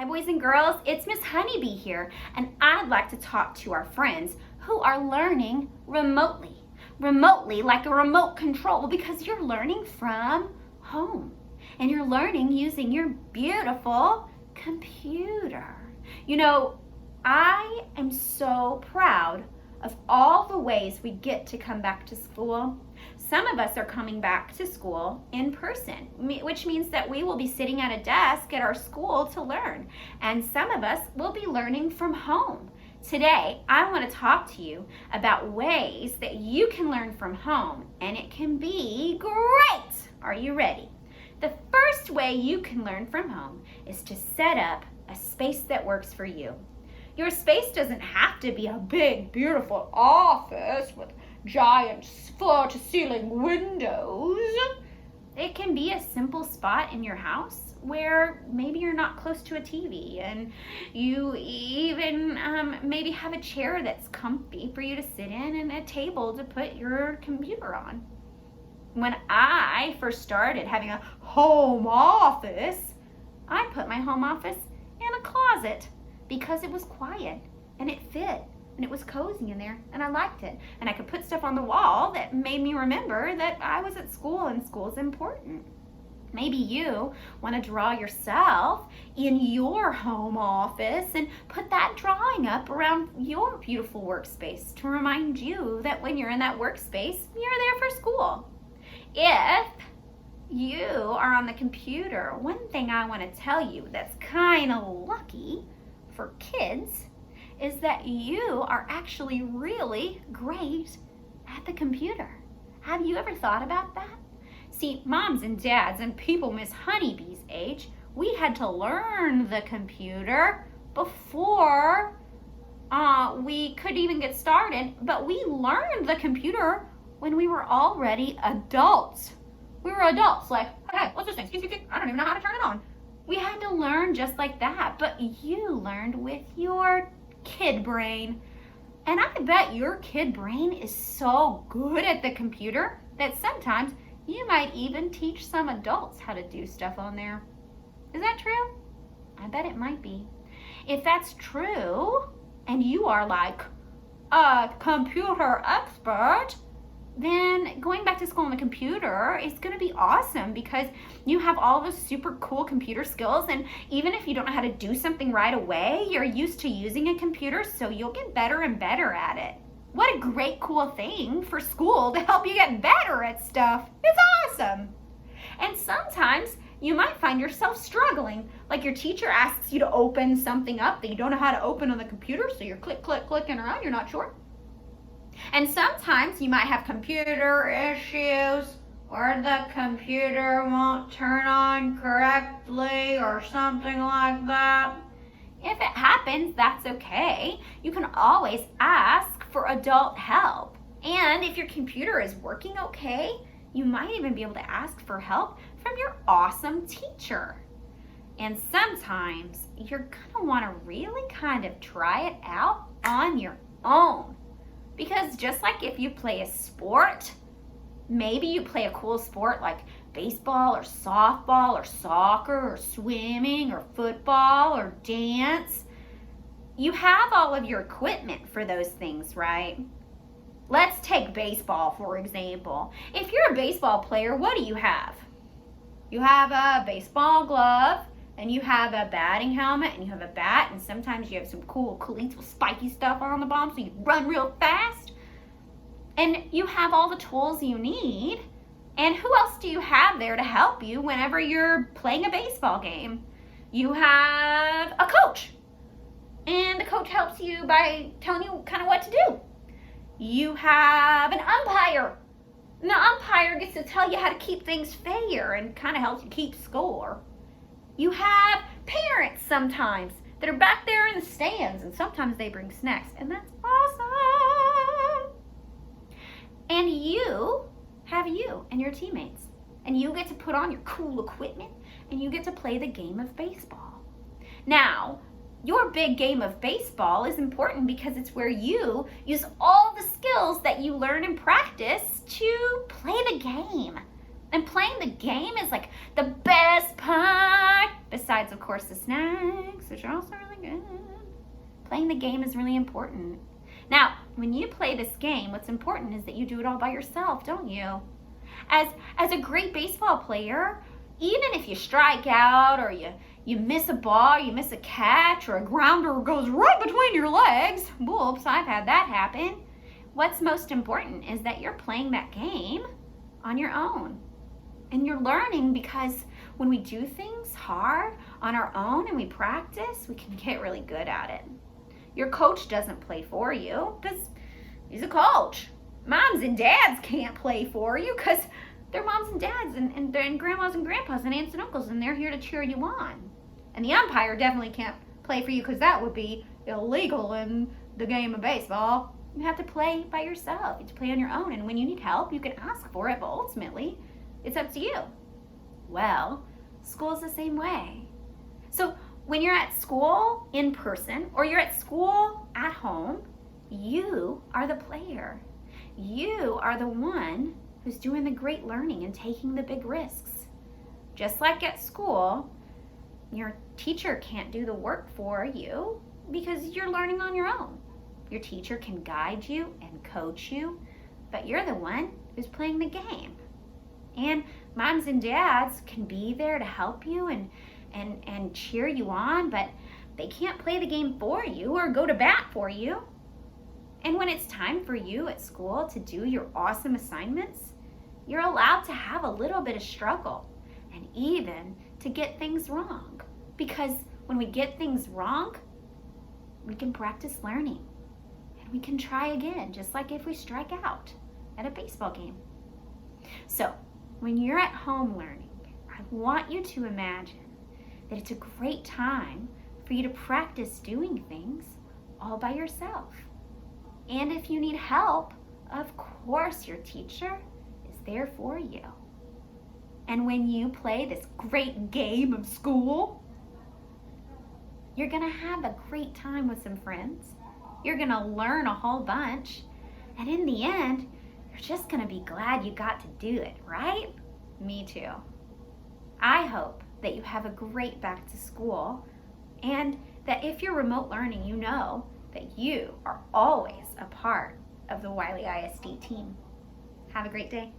boys and girls, it's Miss Honeybee here, and I'd like to talk to our friends who are learning remotely. Remotely, like a remote control, because you're learning from home. And you're learning using your beautiful computer. You know, I am so proud of all the ways we get to come back to school. Some of us are coming back to school in person, which means that we will be sitting at a desk at our school to learn. And some of us will be learning from home. Today, I want to talk to you about ways that you can learn from home, and it can be great. Are you ready? The first way you can learn from home is to set up a space that works for you. Your space doesn't have to be a big, beautiful office with giant floor-to-ceiling windows. It can be a simple spot in your house where maybe you're not close to a TV and you even maybe have a chair that's comfy for you to sit in and a table to put your computer on. When I first started having a home office, I put my home office in a closet because it was quiet and it fit and it was cozy in there and I liked it. And I could put stuff on the wall that made me remember that I was at school and school's important. Maybe you want to draw yourself in your home office and put that drawing up around your beautiful workspace to remind you that when you're in that workspace, you're there for school. If you are on the computer, one thing I want to tell you that's kind of lucky for kids is that you are actually really great at the computer. Have you ever thought about that? See, moms and dads and people Miss Honeybee's age, we had to learn the computer before we could even get started, but we learned the computer when we were already adults. We were adults, like, okay, what's this thing? I don't even know how to turn it on. We had to learn just like that, but you learned with your kid brain. And I bet your kid brain is so good at the computer that sometimes you might even teach some adults how to do stuff on there. Is that true? I bet it might be. If that's true, and you are like a computer expert, then going back to school on the computer is going to be awesome because you have all those super cool computer skills, and even if you don't know how to do something right away, you're used to using a computer, so you'll get better and better at it. What a great, cool thing for school to help you get better at stuff. It's awesome. And sometimes you might find yourself struggling, like your teacher asks you to open something up that you don't know how to open on the computer, so you're clicking around, you're not sure. And sometimes you might have computer issues or the computer won't turn on correctly or something like that. If it happens, that's okay. You can always ask for adult help. And if your computer is working okay, you might even be able to ask for help from your awesome teacher. And sometimes you're gonna wanna really kind of try it out on your own. Because just like if you play a sport, maybe you play a cool sport like baseball or softball or soccer or swimming or football or dance, you have all of your equipment for those things, right? Let's take baseball, for example. If you're a baseball player, what do you have? You have a baseball glove, and you have a batting helmet, and you have a bat, and sometimes you have some cool cleats with spiky stuff on the bottom so you can run real fast. And you have all the tools you need. And who else do you have there to help you whenever you're playing a baseball game? You have a coach. And the coach helps you by telling you kind of what to do. You have an umpire. And the umpire gets to tell you how to keep things fair and kind of helps you keep score. You have parents sometimes that are back there in the stands, and sometimes they bring snacks, and that's awesome. And you have you and your teammates, and you get to put on your cool equipment, and you get to play the game of baseball. Now, your big game of baseball is important because it's where you use all the skills that you learn and practice to play the game. And playing the game is like the best part, besides besides, of course, the snacks, which are also really good. Playing the game is really important. Now, when you play this game, what's important is that you do it all by yourself, don't you? As a great baseball player, even if you strike out or you miss a ball, you miss a catch, or a grounder goes right between your legs, whoops, I've had that happen. What's most important is that you're playing that game on your own. And you're learning, because when we do things hard on our own and we practice, we can get really good at it. Your coach doesn't play for you because he's a coach. Moms and dads can't play for you because they're moms and dads and grandmas and grandpas and aunts and uncles, and they're here to cheer you on. And the umpire definitely can't play for you because that would be illegal in the game of baseball. You have to play by yourself. You have to play on your own. And when you need help, you can ask for it, but ultimately, it's up to you. Well, school's the same way. So when you're at school in person or you're at school at home, you are the player. You are the one who's doing the great learning and taking the big risks. Just like at school, your teacher can't do the work for you because you're learning on your own. Your teacher can guide you and coach you, but you're the one who's playing the game. And moms and dads can be there to help you and cheer you on, but they can't play the game for you or go to bat for you. And when it's time for you at school to do your awesome assignments, you're allowed to have a little bit of struggle and even to get things wrong. Because when we get things wrong, we can practice learning and we can try again, just like if we strike out at a baseball game. So when you're at home learning, I want you to imagine that it's a great time for you to practice doing things all by yourself. And if you need help, of course your teacher is there for you. And when you play this great game of school, you're gonna have a great time with some friends. You're gonna learn a whole bunch. And in the end, you're just gonna be glad you got to do it, right? Me too. I hope that you have a great back to school, and that if you're remote learning, you know that you are always a part of the Wiley ISD team. Have a great day.